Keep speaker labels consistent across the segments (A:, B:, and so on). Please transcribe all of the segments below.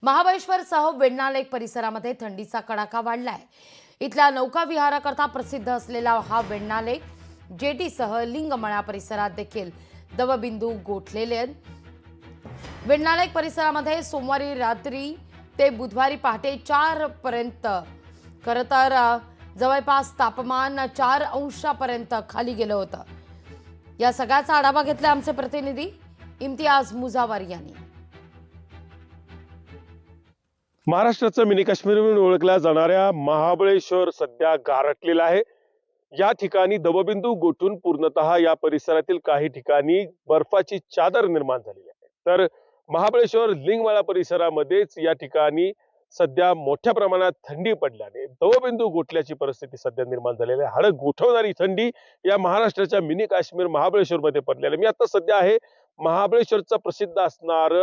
A: महाबळेश्वरसह वेण्णा लेक परिसरामध्ये थंडीचा कडाका वाढलाय। इथल्या नौका विहाराकरता प्रसिद्ध असलेला हा वेण्णा लेक जेटीसह लिंगमळा परिसरात देखील दवबिंदू गोठलेले आहेत। वेण्णा लेक परिसरामध्ये सोमवारी रात्री ते बुधवारी पहाटे 4 पर्यंत खरं तर जवळपास तापमान 4 अंशापर्यंत खाली गेलं होतं। या सगळ्याचा आढावा घेतला आमचे प्रतिनिधी इम्तियाज मुजावर यांनी।
B: महाराष्ट्राचं मिनी काश्मीर म्हणून ओळखल्या जाणाऱ्या महाबळेश्वर सध्या गारठलेला आहे। या ठिकाणी दवबिंदू गोठून पूर्णतः या परिसरातील काही ठिकाणी बर्फाची चादर निर्माण झालेली आहे। तर महाबळेश्वर लिंगमळा परिसरामध्येच या ठिकाणी सध्या मोठ्या प्रमाणात थंडी पडल्याने दवबिंदू गोठल्याची परिस्थिती सध्या निर्माण झालेली आहे। हाड गोठवणारी थंडी या महाराष्ट्राच्या मिनी काश्मीर महाबळेश्वर मध्ये पडलेली आहे। मी आता सध्या आहे महाबळेश्वरचा प्रसिद्ध असणार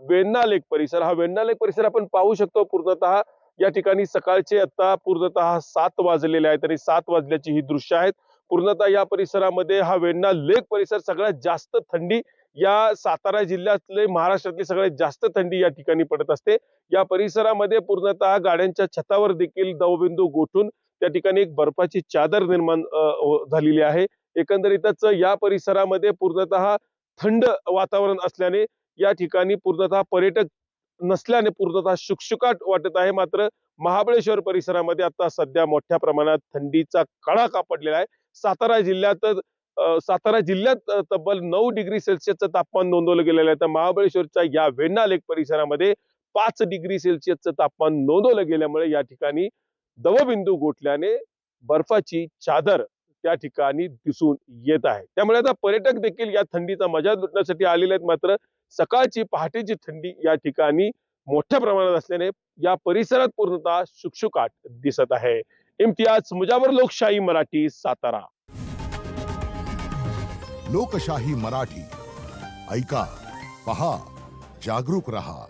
B: वेण्णा लेक परिसर। हा वेण्णा लेक परिसर आपण पाहू शकतो। पूर्णतः या ठिकाणी सकाळचे आता पूर्णतः 7 वाजलेले आहेत आणि 7 वाजल्याची ही दृश्य आहेत। पूर्णतः या परिसरामध्ये हा वेण्णा लेक परिसर सगळ्यात जास्त थंडी या सातारा जिल्ह्यातले महाराष्ट्रातली सगळ्यात जास्त थंडी या ठिकाणी पडत असते। या परिसरामध्ये पूर्णतः गाड्यांच्या छतावर देखील दवबिंदू गोठून त्या ठिकाणी एक बर्फाची चादर निर्माण झालेली आहे। एकंदरीतच या परिसरामध्ये पूर्णतः थंड वातावरण असल्याने या ठिकाणी पूर्णतः पर्यटक नसल्याने पूर्णतः शुकशुकाट वाटत आहे। मात्र महाबळेश्वर परिसरामध्ये आता सध्या मोठ्या प्रमाणात थंडीचा कडाका पडलेला आहे। सातारा जिल्ह्यात तब्बल 9 डिग्री सेल्सिअसचं तापमान नोंदवलं गेलेलं आहे। तर महाबळेश्वरच्या या वेण्णा लेक परिसरामध्ये 5 डिग्री सेल्सिअसचं तापमान नोंदवलं गेल्यामुळे या ठिकाणी दवबिंदू गोठल्याने बर्फाची चादर त्या ठिकाणी दिसून येत आहे। त्यामुळे आता पर्यटक देखील या थंडीचा मजा लुटण्यासाठी आलेले आहेत। मात्र सकाळची पहाटेची थंडी या ठिकाणी मोठ्या प्रमाणात असल्याने या परिसरात पूर्णतः शुकशुकाट दिसत आहे। इम्तियाज मुजावर, लोकशाही मराठी, सातारा।
C: लोकशाही मराठी ऐका, पहा, जागरूक रहा।